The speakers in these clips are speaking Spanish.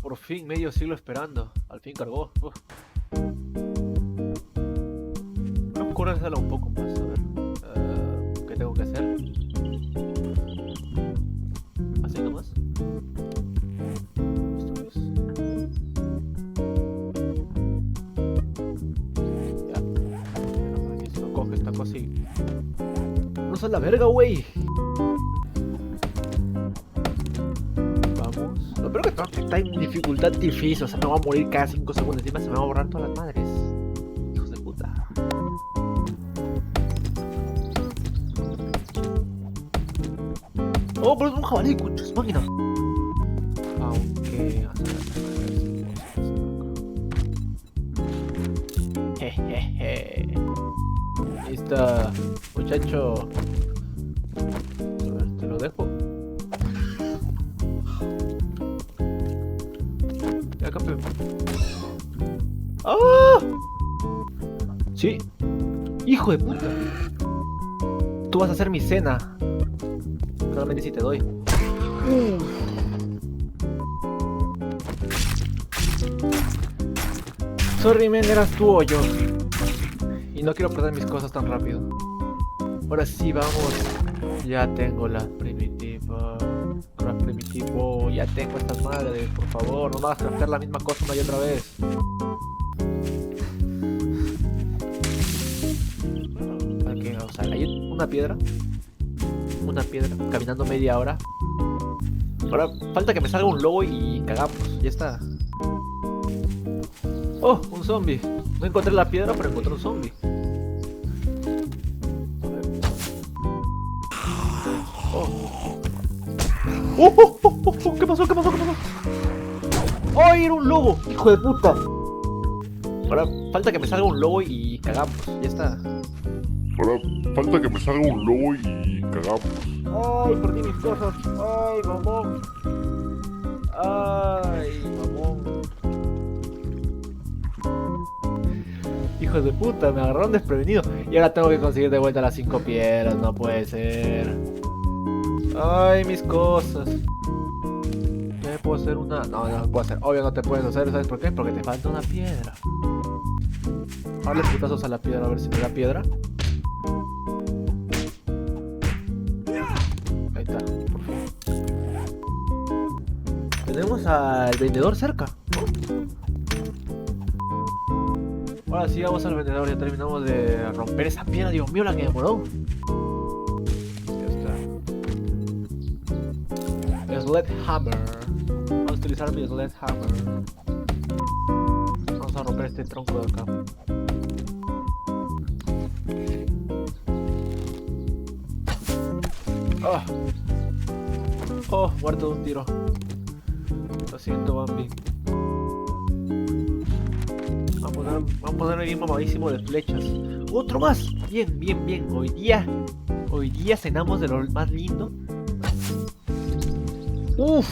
Por fin, medio siglo esperando. Al fin cargó. Voy a curársela un poco más. A ver. ¿Qué tengo que hacer? Así nomás. Esto es. Ya. Aquí se lo coge esta cosa y. ¡No son la verga, wey! Lo peor que todo está en dificultad difícil, o sea, me voy a morir cada 5 segundos, encima se me va a borrar todas las madres. Hijos de puta. Oh, pero es un jabalí, cuchos, máquina. Aunque... Jejeje. Ahí está, muchacho. A ver, te lo dejo. Ya, campeón. ¡Ah! Sí. Hijo de puta. Tú vas a hacer mi cena. Claramente si te doy. Sorry, men, eras tú o yo. Y no quiero perder mis cosas tan rápido. Ahora sí, vamos. Ya tengo la primitiva. Craft primitivo. Ya tengo estas madres. Por favor, no me vas a craftear la misma cosa una y otra vez. Ok, o sea, hay una piedra. Una piedra. Caminando media hora. Ahora falta que me salga un lobo y cagamos. Ya está. Oh, un zombie. No encontré la piedra, pero encontré un zombie. ¿Qué pasó? ¿Qué pasó? ¿Qué pasó? ¡Ay, era un lobo! ¡Hijo de puta! Ahora falta que me salga un lobo y cagamos. Ya está. Ahora falta que me salga un lobo y cagamos. ¡Ay, perdí mis cosas! ¡Ay, mamón! ¡Ay, mamón! Hijos de puta, me agarraron desprevenido. Y ahora tengo que conseguir de vuelta las 5 piedras. No puede ser. ¡Ay, mis cosas! ¿Ya me puedo hacer una? No, no puedo hacer. Obvio no te puedes hacer, ¿sabes por qué? Porque te falta una piedra. Ahora les putazos a la piedra, a ver si me da piedra. Ahí está, por fin. Tenemos al vendedor cerca, ¿no? Ahora sí, vamos al vendedor, ya terminamos de romper esa piedra. Dios mío, la que demoró. Ya está. Sledgehammer. Vamos a utilizar mi Sledgehammer. Vamos a romper este tronco de acá. Oh, muerto de un tiro. Lo siento, Bambi. Vamos a ponerme bien mamadísimo de flechas. ¡Otro más! Bien, bien, bien. Hoy día cenamos de lo más lindo. ¡Uf!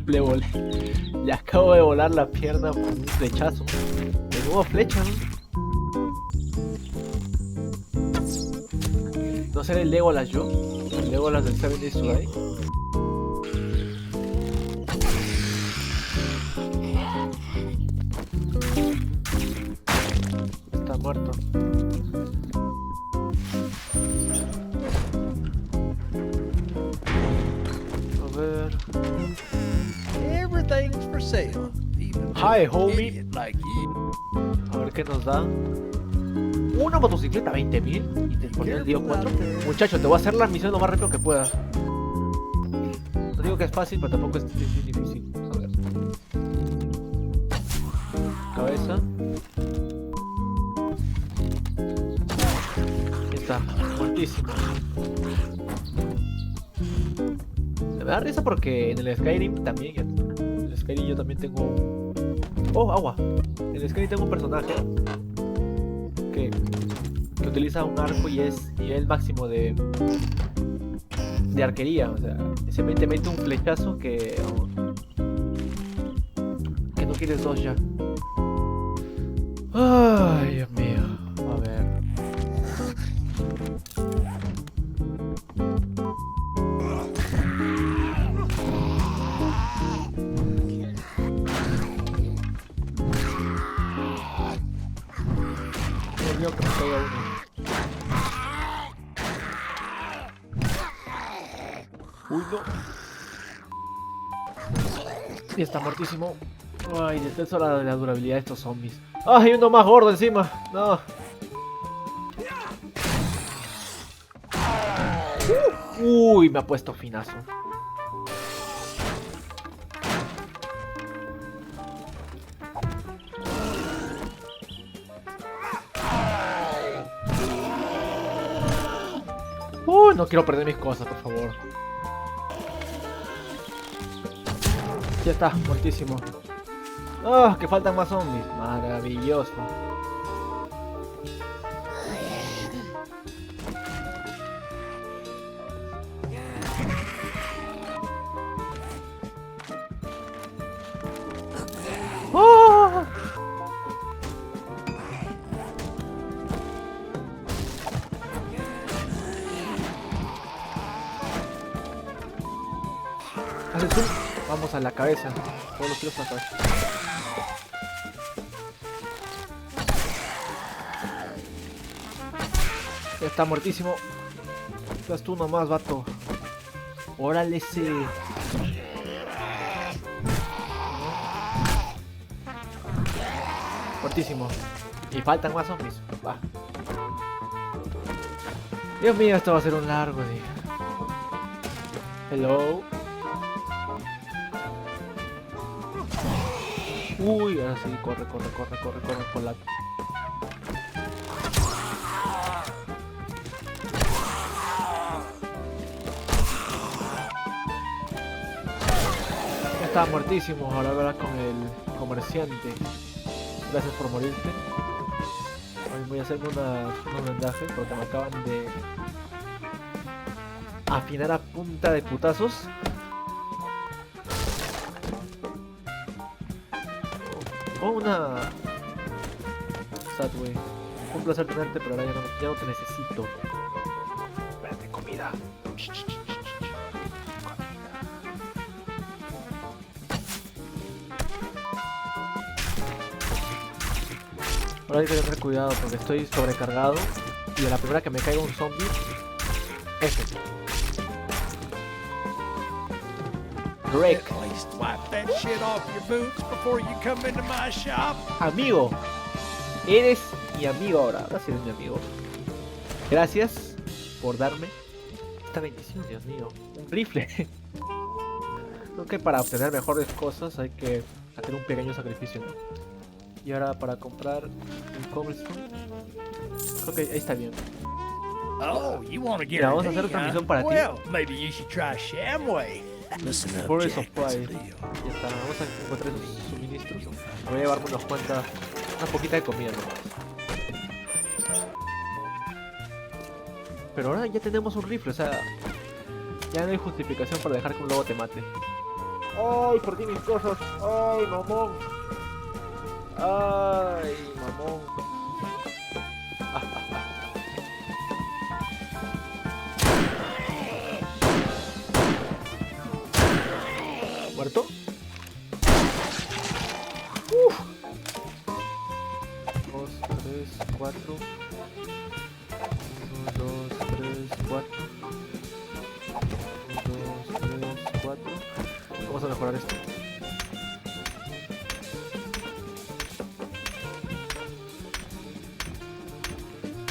Le volé. Le acabo de volar la pierna con un flechazo. De nuevo flecha, ¿no? ¿No será el Legolas yo? El Legolas del Seven Days to Die. Está muerto. A ver. Everything's for sale. Even Hi, an homie. idiot like you. A ver qué nos da. Una motocicleta, 20.000. Y te pone el día 4. Muchacho, te voy a hacer la misión lo más rápido que pueda. No digo que es fácil, pero tampoco es difícil. A ver. Cabeza. Ahí está, muertísimo. Me da risa porque en el Skyrim también. En el Skyrim yo también tengo. Oh, agua. En el Skyrim tengo un personaje que utiliza un arco y es nivel máximo de arquería. O sea, se mete un flechazo que no quieres dos ya. Ay, Dios mío. A ver. Uy, no. Y está muertísimo. Ay, detesto la durabilidad de estos zombies. ¡Ay, uno más gordo encima! No. Uy, me ha puesto finazo. Uy, no quiero perder mis cosas, por favor. Ya está, muertísimo. ¡Ah! Que faltan más zombies. Maravilloso. ¡Ah! Hace zoom. Vamos a la cabeza. Todos los tiros a la cabeza. Ya está muertísimo. Estás tú nomás, vato. Órale, sí. Muertísimo. Y faltan más zombies. Va. Dios mío, esto va a ser un largo día. Hello. Uy, ahora sí, corre por la... Ya estaba muertísimo, ahora hablar con el comerciante. Gracias por morirte. Hoy voy a hacerme unos vendajes porque me acaban de afinar a punta de putazos. Oh, una... Sadway. Un placer tenerte, pero ahora ya no te necesito. Espérate, comida. Ahora hay que tener cuidado porque estoy sobrecargado y a la primera que me caiga un zombie... Ese. Rick. At least wipe that shit off your boots before you come into my shop. Amigo, eres mi amigo ahora sí eres mi amigo. Gracias por darme esta bendición, Dios mío. Un rifle. Creo que para obtener mejores cosas hay que hacer un pequeño sacrificio, ¿no? Y ahora para comprar un cobblestone, creo que ahí está bien. Oh, you want to get Mira, a vamos a hacer D, otra huh? misión para ti. Well, maybe you should try Shamway. Listen up, Forest of Jack, what's Pride. the deal? Ya está, vamos a encontrar esos suministros. Voy a llevarme una poquita de comida nomás. Pero ahora ya tenemos un rifle, o sea, ya no hay justificación para dejar que un lobo te mate. ¡Ay, perdí mis cosas! ¡Ay, mamón! ¡Ay, mamón! ¿Muerto? Uf. 2, 3, 4. 1, 2, 3, 4. 1, 2, 3, 4. Vamos a mejorar esto.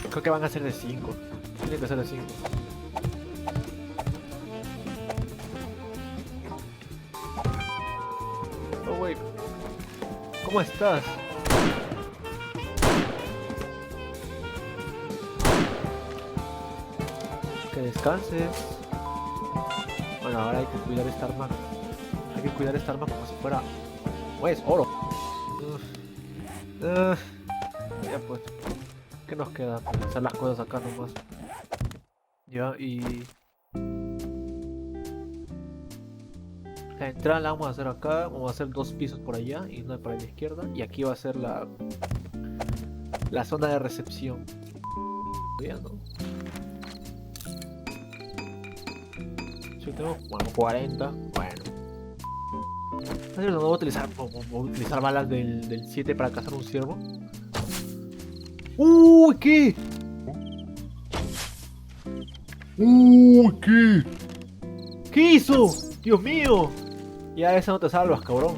Creo que van a ser de 5. Tienen que ser de 5. Oh, wait. ¿Cómo estás? Que descanses. Bueno, ahora hay que cuidar esta arma. Hay que cuidar esta arma como si fuera... Pues, oro. Ya pues. ¿Qué nos queda? Pues hacer las cosas acá nomás. Ya, y... La entrada la vamos a hacer acá. Vamos a hacer 2 pisos por allá y 1 para la izquierda. Y aquí va a ser la zona de recepción. Ya, ¿no? Si tengo, bueno, 40. Bueno. No voy a utilizar balas del 7 para cazar un ciervo. ¡Uy! ¿Qué? ¿Qué? ¿Qué hizo? ¡Dios mío! Ya esa no te salvas, cabrón.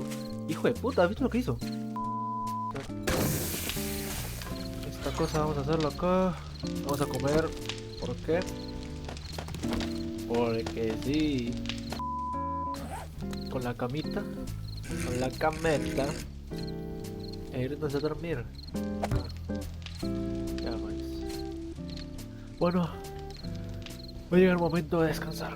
Hijo de puta, ¿has visto lo que hizo? Esta cosa vamos a hacerlo acá. Vamos a comer. ¿Por qué? Porque sí. Con la camita. Con la cameta. E irnos a dormir. Ya pues. Bueno. Va a llegar el momento de descansar.